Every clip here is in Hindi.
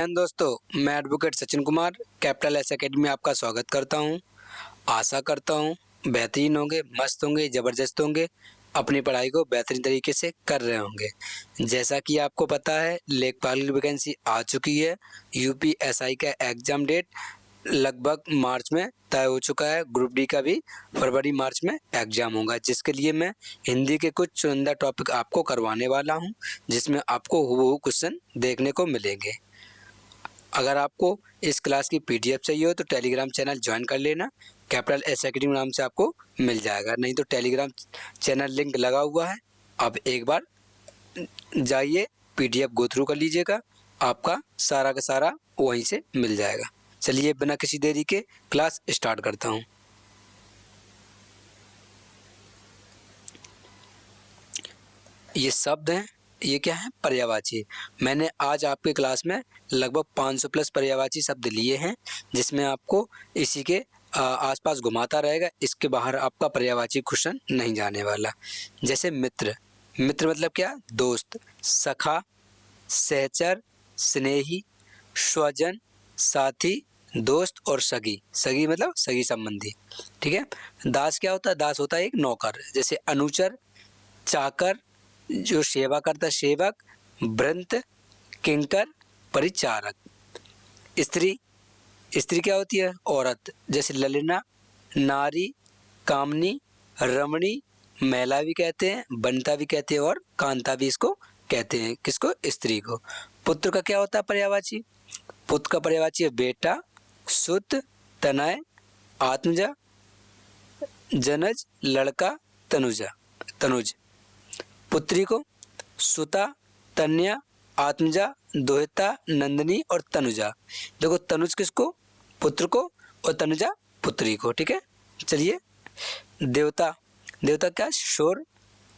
दोस्तों, मैं advocate Sachin Kumar capital S academy में आपका स्वागत करता हूं। आशा करता हूं बेहतरीन होंगे, मस्त होंगे, ज़बरदस्त होंगे, अपनी पढ़ाई को बेहतरीन तरीके से कर रहे होंगे। जैसा कि आपको पता है, लेखपाल की वैकेंसी आ चुकी है। यूपीएसआई का एग्ज़ाम डेट लगभग मार्च में तय हो चुका है। ग्रुप डी का भी फरवरी मार्च में एग्ज़ाम होगा, जिसके लिए मैं हिंदी के कुछ चुनिंदा टॉपिक आपको करवाने वाला हूं, जिसमें आपको हूबहू क्वेश्चन देखने को मिलेंगे। अगर आपको इस क्लास की पीडीएफ चाहिए हो तो टेलीग्राम चैनल ज्वाइन कर लेना। कैपिटल एस एकेडमी नाम से आपको मिल जाएगा, नहीं तो टेलीग्राम चैनल लिंक लगा हुआ है। आप एक बार जाइए, पीडीएफ गो थ्रू कर लीजिएगा, आपका सारा का सारा वहीं से मिल जाएगा। चलिए बिना किसी देरी के क्लास स्टार्ट करता हूँ। ये शब्द हैं, ये क्या है? पर्यायवाची। मैंने आज आपके क्लास में लगभग 500 प्लस पर्यायवाची शब्द लिए हैं, जिसमें आपको इसी के आसपास घुमाता रहेगा। इसके बाहर आपका पर्यायवाची क्वेश्चन नहीं जाने वाला। जैसे मित्र, मित्र मतलब क्या? दोस्त। सखा, सहचर, स्नेही, स्वजन, साथी, दोस्त और सगी। सगी मतलब सगी संबंधी, ठीक है। दास क्या होता है? दास होता है एक नौकर। जैसे अनुचर, चाकर जो सेवा करता है सेवक, भृंत, किंकर, परिचारक। स्त्री, स्त्री क्या होती है? औरत। जैसे ललिना, नारी, कामनी, रमणी, महिला भी कहते हैं, वनिता भी कहते हैं और कांता भी इसको कहते हैं। किसको? स्त्री को। पुत्र का क्या होता है पर्यायवाची? पुत्र का पर्यायवाची है बेटा, सुत, तनय, आत्मजा, जनज, लड़का, तनुजा, तनुज। पुत्री को सुता, तन्या, आत्मजा, दोहिता, नंदिनी और तनुजा। देखो, तनुज किसको? पुत्र को, और तनुजा पुत्री को, ठीक है। चलिए, देवता, देवता क्या? शोर,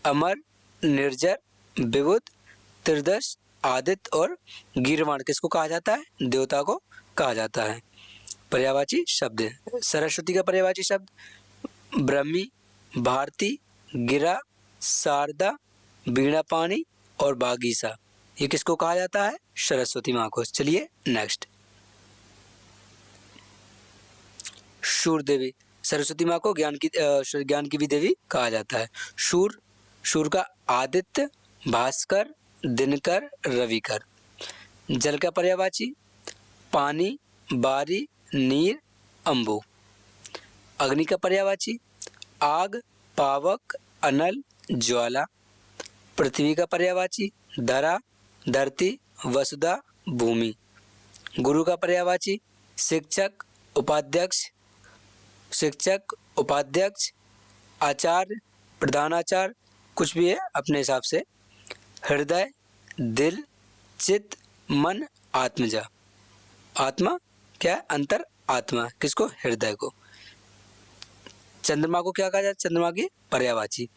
अमर, निर्जर, विबुध, त्रिदश, आदित्य और गीर्वाण। किसको कहा जाता है? देवता को कहा जाता है। पर्यायवाची शब्द। सरस्वती का पर्यायवाची शब्द ब्रह्मी, भारती, गिरा, शारदा, वीणापानी और बागीसा। ये किसको कहा जाता है? सरस्वती माँ को। चलिए नेक्स्ट, शूर देवी। सरस्वती माँ को ज्ञान की भी देवी कहा जाता है। शूर, शूर का आदित्य, भास्कर, दिनकर, रविकर। जल का पर्यायवाची पानी, बारी, नीर, अंबु। अग्नि का पर्यायवाची आग, पावक, अनल, ज्वाला। पृथ्वी का पर्यायवाची धरा, धरती, वसुधा, भूमि। गुरु का पर्यायवाची शिक्षक, उपाध्यक्ष, शिक्षक, उपाध्यक्ष, आचार्य, प्रधानाचार्य, कुछ भी है अपने हिसाब से। हृदय, दिल, चित्त, मन, आत्मजा। आत्मा क्या है? अंतर आत्मा। किसको? हृदय को। चंद्रमा को क्या कहा जाता है? चंद्रमा की पर्यायवाची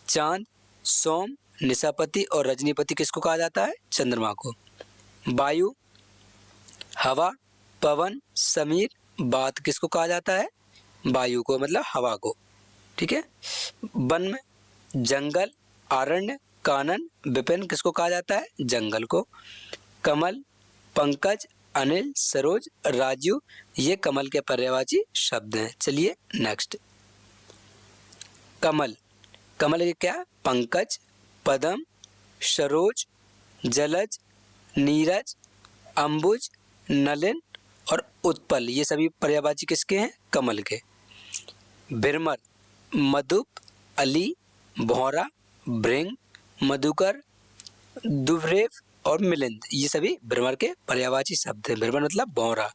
चांद, सोम, निशापति और रजनीपति। किसको कहा जाता है? चंद्रमा को। वायु, हवा, पवन, समीर, बात। किसको कहा जाता है? वायु को, मतलब हवा को, ठीक है। वन में जंगल, आरण्य, कानन, विपिन। किसको कहा जाता है? जंगल को। कमल, पंकज, अनिल, सरोज, राजू। ये कमल के पर्यायवाची शब्द हैं। चलिए नेक्स्ट, कमल। कमल ये क्या? पंकज, पदम, सरोज, जलज, नीरज, अंबुज, नलिन और उत्पल। ये सभी पर्यायवाची किसके हैं? कमल के। भ्रमर, मधुप, अली, भौरा, भृंग, मधुकर, दुभ्रेव और मिलिंद। ये सभी भ्रमर के पर्यायवाची शब्द हैं। भ्रमर मतलब भौरा।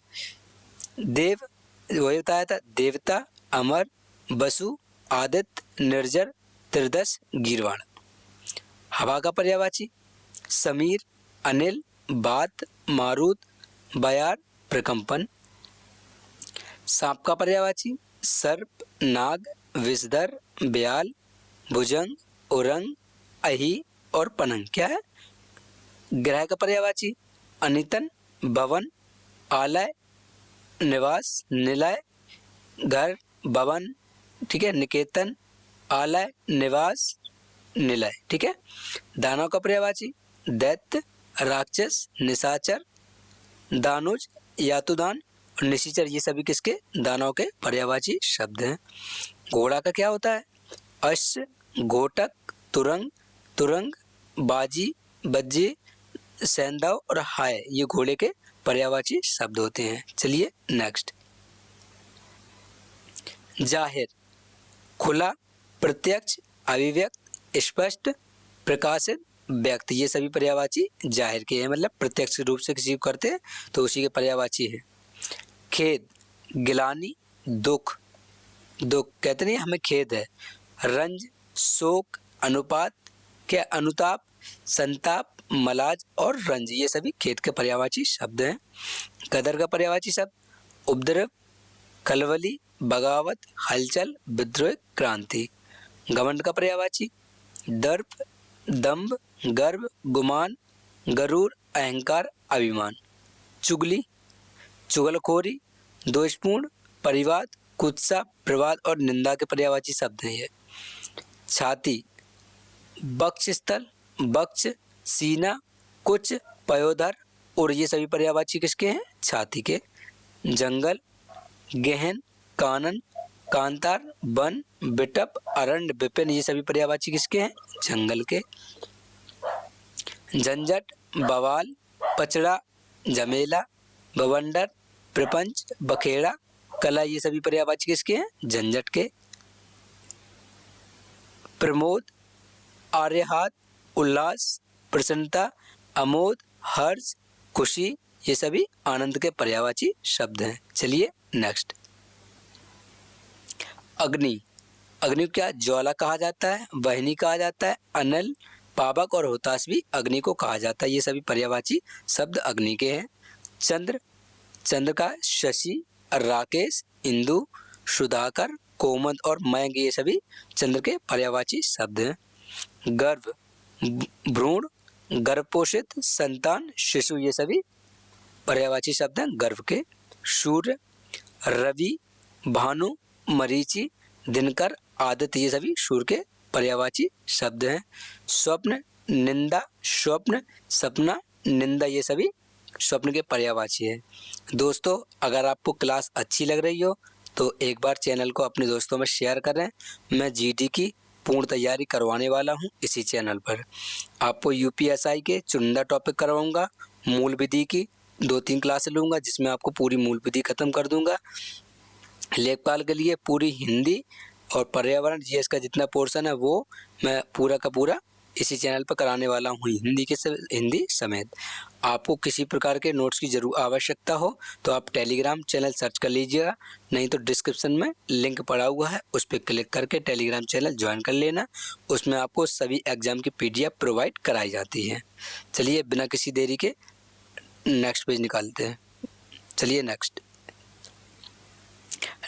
देव, वही बताया था, देवता, अमर, वसु, आदित्य, निर्जर, त्रिदश, गीर्वाण। हवा का पर्यायवाची समीर, अनिल, बात, मारुत, बयार, प्रकंपन। सांप का पर्यायवाची सर्प, नाग, विषधर, ब्याल, भुजंग, उरंग, अही और पनंग। क्या है? ग्रह का पर्यायवाची अनितन, भवन, आलय, निवास, निलय, घर, भवन, ठीक है, निकेतन, आलय, निवास, निलय, ठीक है। दानव का पर्यायवाची दैत्य, राक्षस, निशाचर, दानुज, यातुदान और निशिचर ये सभी किसके दानव के पर्यायवाची शब्द हैं। घोड़ा का क्या होता है? अश्व, घोटक, तुरंग, तुरंग, बाजी, बज्जी, सैंधव और हाय ये घोड़े के पर्यायवाची शब्द होते हैं। चलिए नेक्स्ट। जाहिर, खुला, प्रत्यक्ष, अभिव्यक्त, स्पष्ट, प्रकाशित, व्यक्त ये सभी पर्यायवाची जाहिर के हैं, मतलब प्रत्यक्ष रूप से किसी को करते हैं तो उसी के पर्यायवाची है। खेद, गिलानी, दुख, दुख कहते नहीं हमें खेद है। रंज, शोक, अनुपात के अनुताप, संताप, मलाज और रंज ये सभी खेद के पर्यायवाची शब्द हैं। कदर का पर्यायवाची शब्द उपद्रव, खलबली, बगावत, हलचल, विद्रोह, क्रांति। घमंड का पर्यायवाची दर्प, दंभ, गर्व, गुमान, गरूर, अहंकार, अभिमान। चुगली, चुगलखोरी, दोषपूर्ण, परिवाद, कुत्सा, प्रवाद और निंदा के पर्यायवाची शब्द हैं ये। छाती, वक्षस्थल, वक्ष, सीना, कुछ, पयोधर और ये सभी पर्यायवाची किसके हैं? छाती के। जंगल, गहन, कानन, कांतार, वन, बिटप, अरण्य, विपिन ये सभी पर्यायवाची किसके हैं? जंगल के। झंझट, बवाल, पचड़ा, झमेला, बवंडर, प्रपंच, बखेड़ा, कला ये सभी पर्यायवाची किसके हैं? झंझट के। प्रमोद, आर्यहात, उल्लास, प्रसन्नता, अमोद, हर्ष, खुशी ये सभी आनंद के पर्यायवाची शब्द हैं। चलिए नेक्स्ट। अग्नि, अग्नि को क्या ज्वाला कहा जाता है, वहनी कहा जाता है, अनल, पावक और होताश भी अग्नि को कहा जाता है। ये सभी पर्यायवाची शब्द अग्नि के हैं। चंद्र, चंद्र का शशि, राकेश, इंदु, सुधाकर, कोमल और मयंक ये सभी चंद्र के पर्यायवाची शब्द हैं। गर्भ, भ्रूण, गर्भपोषित, संतान, शिशु ये सभी पर्यायवाची शब्द हैं गर्भ के। सूर्य, रवि, भानु, मरीचि, दिनकर, आदित्य ये सभी सूर्य के पर्यायवाची शब्द हैं। स्वप्न, निंदा, स्वप्न, सपना, निंदा ये सभी स्वप्न के पर्यायवाची है। दोस्तों अगर आपको क्लास अच्छी लग रही हो तो एक बार चैनल को अपने दोस्तों में शेयर करें। मैं जीडी की पूर्ण तैयारी करवाने वाला हूं इसी चैनल पर। आपको यूपीएसआई के चुनिंदा टॉपिक करवाऊंगा। मूल विधि की 2-3 क्लास लूँगा जिसमें आपको पूरी मूल विधि खत्म कर दूंगा। लेखपाल के लिए पूरी हिंदी और पर्यावरण जीएस का जितना पोर्शन है वो मैं पूरा का पूरा इसी चैनल पर कराने वाला हूँ, हिंदी समेत। आपको किसी प्रकार के नोट्स की जरूर आवश्यकता हो तो आप टेलीग्राम चैनल सर्च कर लीजिएगा, नहीं तो डिस्क्रिप्शन में लिंक पड़ा हुआ है उस पर क्लिक करके टेलीग्राम चैनल ज्वाइन कर लेना। उसमें आपको सभी एग्जाम की PDF प्रोवाइड कराई जाती है। चलिए बिना किसी देरी के नेक्स्ट पेज निकालते हैं। चलिए नेक्स्ट।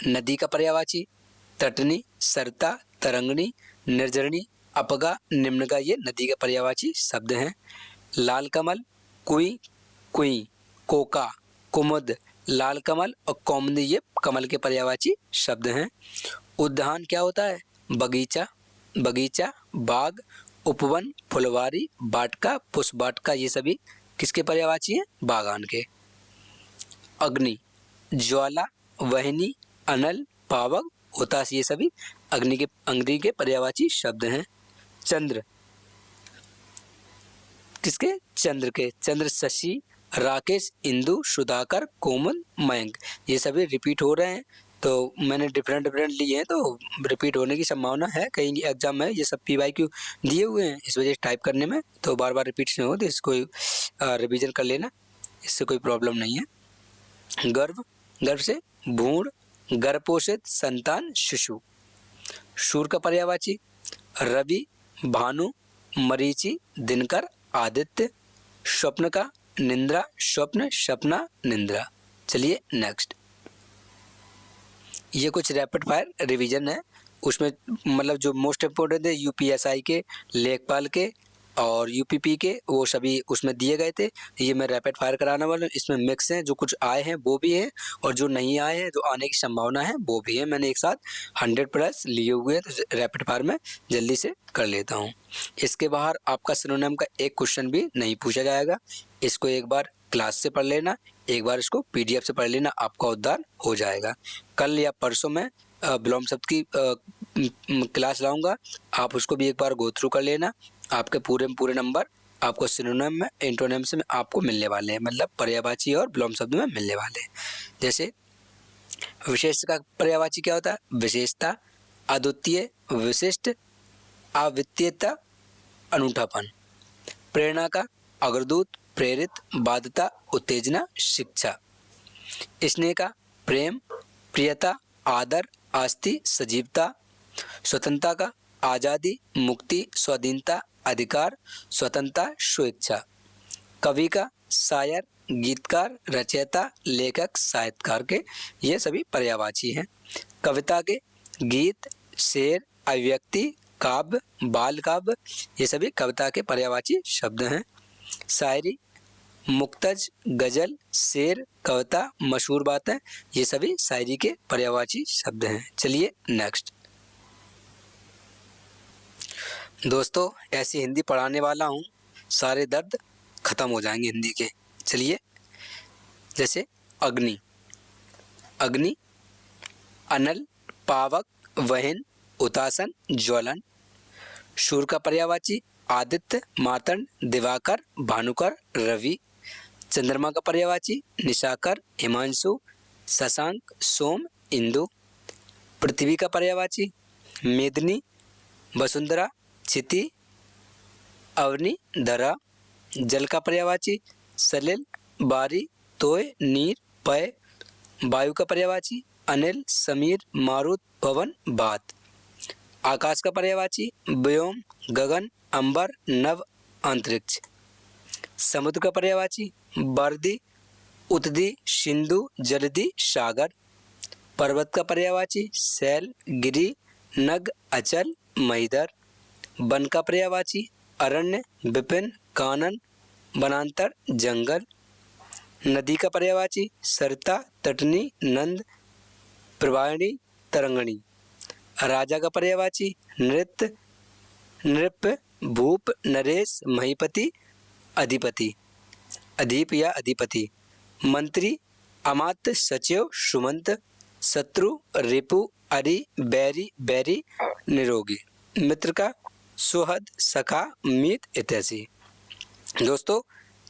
नदी का पर्यायवाची तटनी, सरता, तरंगनी, निर्जरणी, अपगा, निम्नगा ये नदी के पर्यायवाची शब्द हैं। लाल कमल, कुई, कुई, कोका, कुमुद, लाल कमल और कौमुदी ये कमल के पर्यायवाची शब्द हैं। उद्यान क्या होता है? बगीचा, बगीचा, बाग, उपवन, फुलवारी, बाटका, पुष्प बाटका ये सभी किसके पर्यायवाची हैं? बागान के। अग्नि, ज्वाला, वहनी, अनल, पावक, होताश ये सभी अग्नि के पर्यायवाची शब्द हैं। चंद्र, किसके? चंद्र के। चंद्र शशि, राकेश, इंदु, सुधाकर, कोमल, मयंक ये सभी रिपीट हो रहे हैं तो मैंने डिफरेंट लिए हैं तो रिपीट होने की संभावना है। कहीं एग्जाम में ये सब PYQ दिए हुए हैं इस वजह से टाइप करने में तो बार बार रिपीट नहीं हो तो इसको रिवीजन कर लेना, इससे कोई प्रॉब्लम नहीं है। गर्भ, गर्भ से भ्रूण, गर्भपोषित, संतान, शिशु। सूर्य का पर्यायवाची रवि, भानु, मरीचि, दिनकर, आदित्य। स्वप्न का निंद्रा, स्वप्न, सपना, निंद्रा। चलिए नेक्स्ट। ये कुछ रैपिड फायर रिवीजन है, उसमें मतलब जो मोस्ट इम्पोर्टेंट है UPSI के, लेखपाल के और यूपीपी के वो सभी उसमें दिए गए थे। ये मैं रैपिड फायर कराने वाला हूँ। इसमें मिक्स हैं, जो कुछ आए हैं वो भी है और जो नहीं आए हैं, जो आने की संभावना है वो भी है। मैंने एक साथ 100+ लिए हुए हैं, तो रैपिड फायर में जल्दी से कर लेता हूँ। इसके बाहर आपका सिनोनिम का एक क्वेश्चन भी नहीं पूछा जाएगा। इसको एक बार क्लास से पढ़ लेना, एक बार इसको PDF से पढ़ लेना, आपका उद्धार हो जाएगा। कल या परसों में विलोम शब्द की क्लास लाऊंगा, आप उसको भी एक बार गो थ्रू कर लेना। आपके पूरे नंबर आपको सिनोनिम में, एंटोनिम्स में आपको मिलने वाले हैं, मतलब पर्यायवाची और विलोम शब्द में मिलने वाले हैं। जैसे विशेष का पर्यायवाची क्या होता है? विशेषता, अद्वितीय, विशिष्ट, अद्वितीयता, अनूठापन। प्रेरणा का अग्रदूत, प्रेरित, बाध्यता, उत्तेजना, शिक्षा। स्नेह का प्रेम, प्रियता, आदर, आस्ति, सजीवता। स्वतंत्रता का आज़ादी, मुक्ति, स्वाधीनता, अधिकार, स्वतंत्रता, स्वेच्छा। कवि का शायर, गीतकार, रचयिता, लेखक, साहित्यकार के ये सभी पर्यायवाची हैं। कविता के गीत, शेर, अभिव्यक्ति, काव्य, बाल काव्य, ये सभी कविता के पर्यायवाची शब्द हैं। शायरी, मुक्तज, गजल, शेर, कविता, मशहूर बातें, ये सभी शायरी के पर्यायवाची शब्द हैं। चलिए नेक्स्ट। दोस्तों ऐसी हिंदी पढ़ाने वाला हूँ, सारे दर्द खत्म हो जाएंगे हिंदी के। चलिए, जैसे अग्नि, अग्नि, अनल, पावक, वहन, उतासन, ज्वलन। सूर्य का पर्यायवाची आदित्य, मार्तंड, दिवाकर, भानुकर, रवि। चंद्रमा का पर्यायवाची निशाकर, हिमांशु, शशांक, सोम, इंदु। पृथ्वी का पर्यायवाची मेदिनी, वसुंधरा, क्षिति, अवनी, धरा। जल का पर्यायवाची सलिल, बारी, तोय, नीर, पय। वायु का पर्यायवाची अनिल, समीर, मारुत, पवन, बात। आकाश का पर्यायवाची व्योम, गगन, अंबर, नभ, अंतरिक्ष। समुद्र का पर्यायवाची बर्दी, उतदी, सिंधु, जलधि, सागर। पर्वत का पर्यायवाची शैल, गिरि, नग, अचल, महिधर। वन का पर्यायवाची अरण्य, विपिन, कानन, वनांतर, जंगल। नदी का पर्यायवाची सरिता, तटनी, नंद, प्रवाहिनी, तरंगणी। राजा का पर्यायवाची नृत्य, नृप, भूप, नरेश, महीपति, अधिपति, अधीप या अधिपति। मंत्री, अमात्य, सचिव, सुमंत। शत्रु, रिपु, अरि, बैरी, बैरी, निरोगी। मित्र का सुहद, सखा, मीत इत्यादि। दोस्तों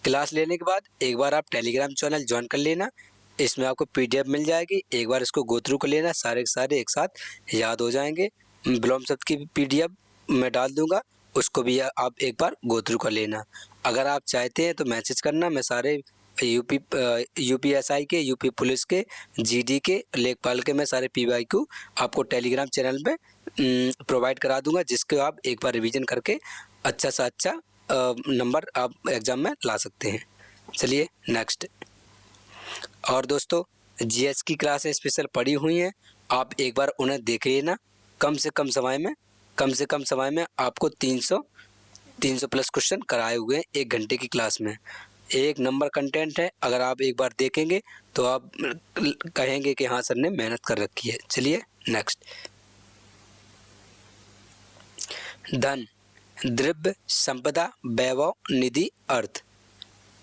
क्लास लेने के बाद एक बार आप टेलीग्राम चैनल ज्वाइन कर लेना, इसमें आपको PDF मिल जाएगी। एक बार इसको गो थ्रू कर लेना, सारे के सारे एक साथ याद हो जाएंगे। विलोम शब्द की PDF मैं डाल दूंगा, उसको भी आप एक बार गो थ्रू कर लेना। अगर आप चाहते हैं तो मैसेज करना, मैं सारे यूपीएसआई के, यूपी पुलिस के, GD के, लेखपाल के, मैं सारे PYQ आपको टेलीग्राम चैनल पे प्रोवाइड करा दूंगा, जिसके आप एक बार रिवीजन करके अच्छा सा अच्छा नंबर आप एग्ज़ाम में ला सकते हैं। चलिए नेक्स्ट। और दोस्तों GS की क्लासें स्पेशल पड़ी हुई हैं, आप एक बार उन्हें देख लेना। कम से कम समय में आपको 300+ क्वेश्चन कराए हुए हैं 1 घंटे की क्लास में। 1 नंबर कंटेंट है, अगर आप एक बार देखेंगे तो आप कहेंगे कि हाँ सर ने मेहनत कर रखी है। चलिए नेक्स्ट। धन, द्रव्य, संपदा, वैभव, निधि, अर्थ।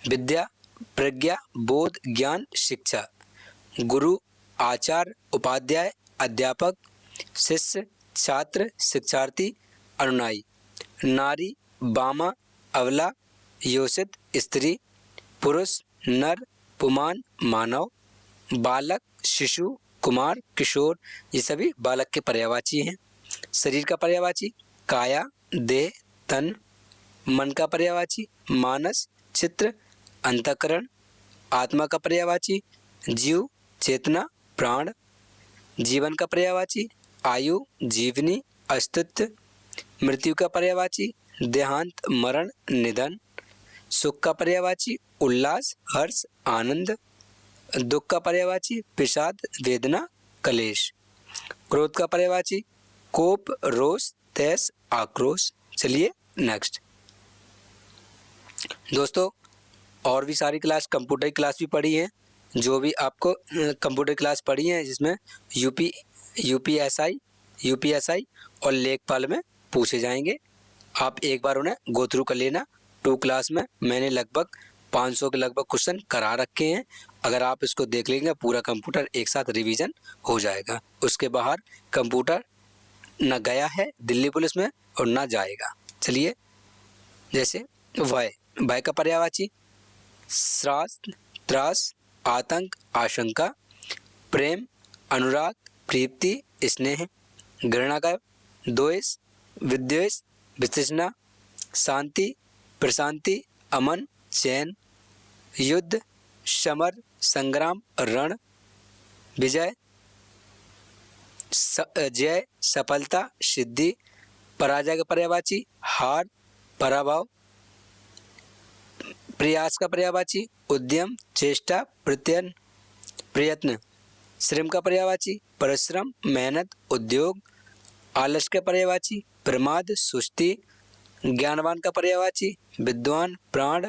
विद्या, प्रज्ञा, बोध, ज्ञान, शिक्षा। गुरु, आचार्य, उपाध्याय, अध्यापक, शिष्य, छात्र, शिक्षार्थी, अनुयायी। नारी, बामा, अबला, योषित, स्त्री। पुरुष, नर, पुमान, मानव। बालक, शिशु, कुमार, किशोर, ये सभी बालक के पर्यायवाची हैं। शरीर का पर्यायवाची काया, देह, तन। मन का पर्यायवाची मानस, चित्र, अंतःकरण। आत्मा का पर्यायवाची जीव, चेतना, प्राण। जीवन का पर्यायवाची आयु, जीवनी, अस्तित्व। मृत्यु का पर्यायवाची देहांत, मरण, निधन। सुख का पर्यायवाची उल्लास, हर्ष, आनंद। दुख का पर्यायवाची विषाद, वेदना, कलेश। क्रोध का पर्यायवाची कोप, रोष, तेज, आक्रोश। चलिए नेक्स्ट। दोस्तों और भी सारी क्लास, कंप्यूटर की क्लास भी पढ़ी है, जो भी आपको कंप्यूटर क्लास पढ़ी है जिसमें यूपीएसआई और लेखपाल में पूछे जाएंगे। आप एक बार उन्हें गो थ्रू कर लेना। 2 क्लास में मैंने लगभग 500 के लगभग क्वेश्चन करा रखे हैं। अगर आप इसको देख लेंगे पूरा कंप्यूटर एक साथ रिवीजन हो जाएगा। उसके बाहर कंप्यूटर न गया है दिल्ली पुलिस में और ना जाएगा। चलिए, जैसे भय का पर्यायवाची त्रास, आतंक, आशंका, प्रेम, अनुराग, प्रीति, स्नेह, घृणा का द्वेष, विद्वेष, वितृष्णा, शांति, प्रशांति, अमन, चैन, युद्ध, समर, संग्राम, रण, विजय, जय, सफलता, सिद्धि, पराजय का पर्यायवाची हार, पराभव, प्रयास का पर्यायवाची उद्यम, चेष्टा, प्रयत्न, श्रम का पर्यायवाची परिश्रम, मेहनत, उद्योग, आलस्य का पर्यायवाची प्रमाद, सुस्ती, ज्ञानवान का पर्यायवाची विद्वान, प्राण,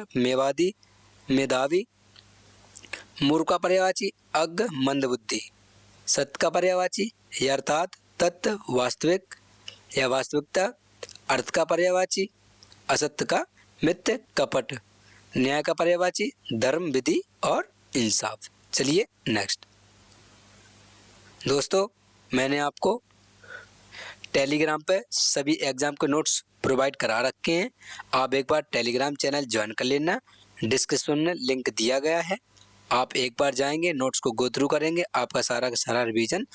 मेधावी, मूर्ख का पर्यायवाची अज्ञ, मंदबुद्धि, सत्य का पर्यायवाची यथार्थ, तत्व, वास्तविक या वास्तविकता, अर्थ का पर्यायवाची असत्य का मिथ्य, कपट, न्याय का पर्यायवाची धर्म, विधि और इंसाफ। चलिए नेक्स्ट। दोस्तों मैंने आपको टेलीग्राम पे सभी एग्जाम के नोट्स प्रोवाइड करा रखे हैं। आप एक बार टेलीग्राम चैनल ज्वाइन कर लेना, डिस्क्रिप्शन में लिंक दिया गया है। आप एक बार जाएंगे, नोट्स को गो थ्रू करेंगे, आपका सारा का सारा रिवीजन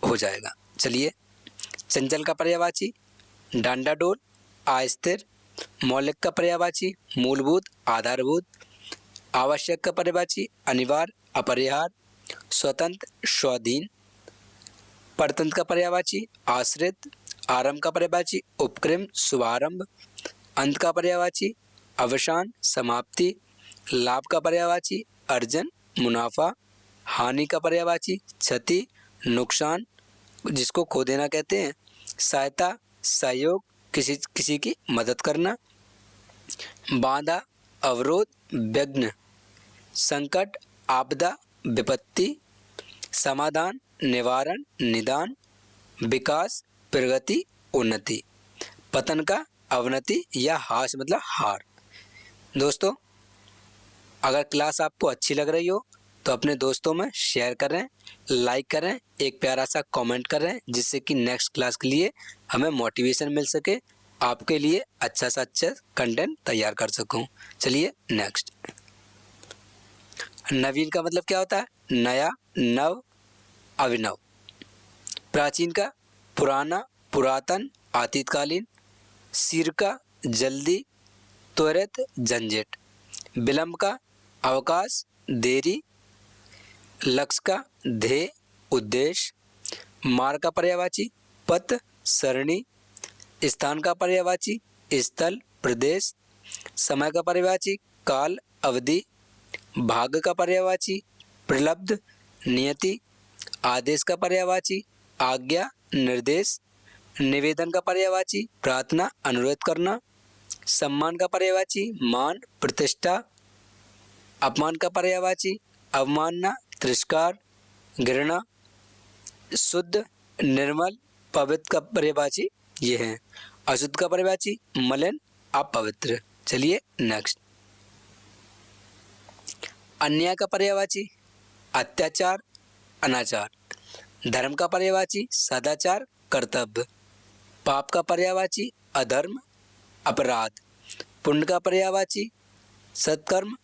हो जाएगा। चलिए, चंचल का पर्यायवाची डांडाडोल, अस्थिर, मौलिक का पर्यायवाची मूलभूत, आधारभूत, आवश्यक का पर्यायवाची अनिवार्य, अपरिहार्य, स्वतंत्र, स्वाधीन, परतंत्र का पर्यायवाची आश्रित, आरंभ का पर्यायवाची उपक्रम, शुभारंभ, अंत का पर्यायवाची अवसान, समाप्ति, लाभ का पर्यायवाची अर्जन, मुनाफा, हानि का पर्यायवाची क्षति, नुकसान, जिसको खो देना कहते हैं, सहायता, सहयोग, किसी की मदद करना, बाधा, अवरोध, विघ्न, संकट, आपदा, विपत्ति, समाधान, निवारण, निदान, विकास, प्रगति, उन्नति, पतन का अवनति या हास मतलब हार। दोस्तों अगर क्लास आपको अच्छी लग रही हो तो अपने दोस्तों में शेयर करें, लाइक करें, एक प्यारा सा कमेंट करें, जिससे कि नेक्स्ट क्लास के लिए हमें मोटिवेशन मिल सके, आपके लिए अच्छा सा अच्छा कंटेंट तैयार कर सकूं। चलिए नेक्स्ट। नवीन का मतलब क्या होता है? नया, नव, अभिनव। प्राचीन का पुराना, पुरातन, अतीतकालीन। शीघ्र का जल्दी, त्वरित, झंझट। विलंब का अवकाश, देरी। लक्ष्य का ध्येय, उद्देश्य। मार्ग का पर्यायवाची पथ, सरणी। स्थान का पर्यायवाची स्थल, प्रदेश। समय का पर्यायवाची काल, अवधि। भाग्य का पर्यायवाची प्रलब्ध, नियति। आदेश का पर्यायवाची आज्ञा, निर्देश। निवेदन का पर्यायवाची प्रार्थना, अनुरोध करना। सम्मान का पर्यायवाची मान, प्रतिष्ठा। अपमान का पर्यायवाची अवमानना, तिरस्कार, घृणा। शुद्ध, निर्मल, पवित्र का पर्यायवाची ये है। अशुद्ध का पर्यायवाची मलिन, अपवित्र। चलिए नेक्स्ट। अन्याय का पर्यायवाची अत्याचार, अनाचार। धर्म का पर्यायवाची सदाचार, कर्तव्य। पाप का पर्यायवाची अधर्म, अपराध। पुण्य का पर्यायवाची सत्कर्म,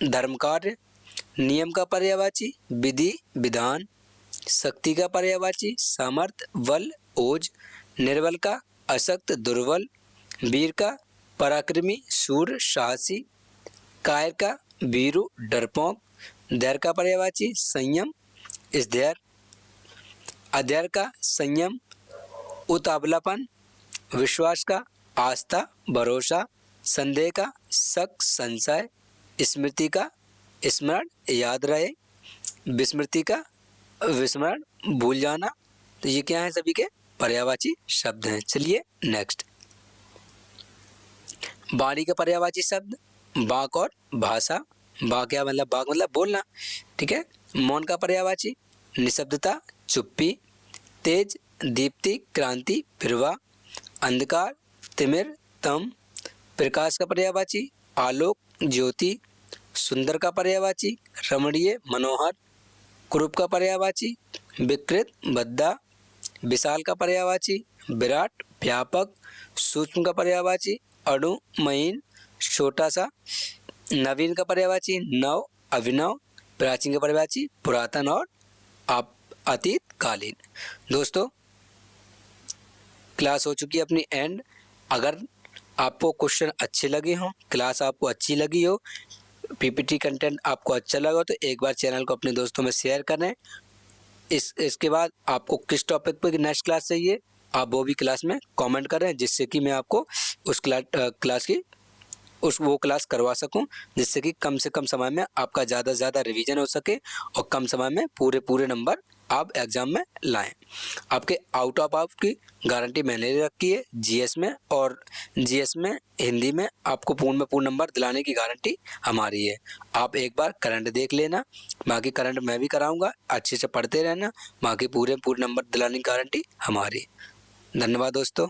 धर्म कार्य। नियम का पर्यायवाची विधि, विधान। शक्ति का पर्यायवाची सामर्थ्य, बल, ओज। निर्बल का अशक्त, दुर्बल। वीर का पराक्रमी, शूर, साहसी। कायर का वीरु, डरपोक। धैर्य का पर्यायवाची संयम, स्थैर्य। अधैर्य का संयम, उतावलापन। विश्वास का आस्था, भरोसा। संदेह का शक, संशय। स्मृति का स्मरण, याद रहे। विस्मृति का विस्मरण, भूल जाना। तो ये क्या है? सभी के पर्यायवाची शब्द हैं। चलिए नेक्स्ट। वाणी का पर्यायवाची शब्द बाक और भाषा। बा क्या मतलब, बाक मतलब बोलना, ठीक है। मौन का पर्यायवाची निशब्दता, चुप्पी। तेज, दीप्ति, क्रांति, फिरवा। अंधकार, तिमिर, तम। प्रकाश का पर्यायवाची आलोक, ज्योति। सुंदर का पर्यायवाची रमणीय, मनोहर। कुरूप का पर्यायवाची विकृत, भद्दा। विशाल का पर्यायवाची विराट, व्यापक। सूक्ष्म का पर्यायवाची अणु, महीन, छोटा सा। नवीन का पर्यायवाची नव, अभिनव। प्राचीन का पर्यायवाची पुरातन और अतीत कालीन। दोस्तों, क्लास हो चुकी है अपनी एंड। अगर आपको क्वेश्चन अच्छे लगे हों, क्लास आपको अच्छी लगी हो, पीपीटी कंटेंट आपको अच्छा लगा हो, तो एक बार चैनल को अपने दोस्तों में शेयर करें। इसके बाद आपको किस टॉपिक पे नेक्स्ट क्लास चाहिए, आप वो भी क्लास में कमेंट करें, जिससे कि मैं आपको उस क्लास की वो क्लास करवा सकूं, जिससे कि कम से कम समय में आपका ज़्यादा से ज़्यादा रिवीजन हो सके और कम समय में पूरे नंबर आप एग्ज़ाम में लाएं। आपके आउट ऑफ की गारंटी मैंने ले रखी है जीएस में, और जीएस में हिंदी में आपको पूर्ण नंबर दिलाने की गारंटी हमारी है। आप एक बार करंट देख लेना, बाकी करंट मैं भी कराऊंगा, अच्छे से पढ़ते रहना, बाकी पूरे नंबर दिलाने की गारंटी हमारी। धन्यवाद दोस्तों।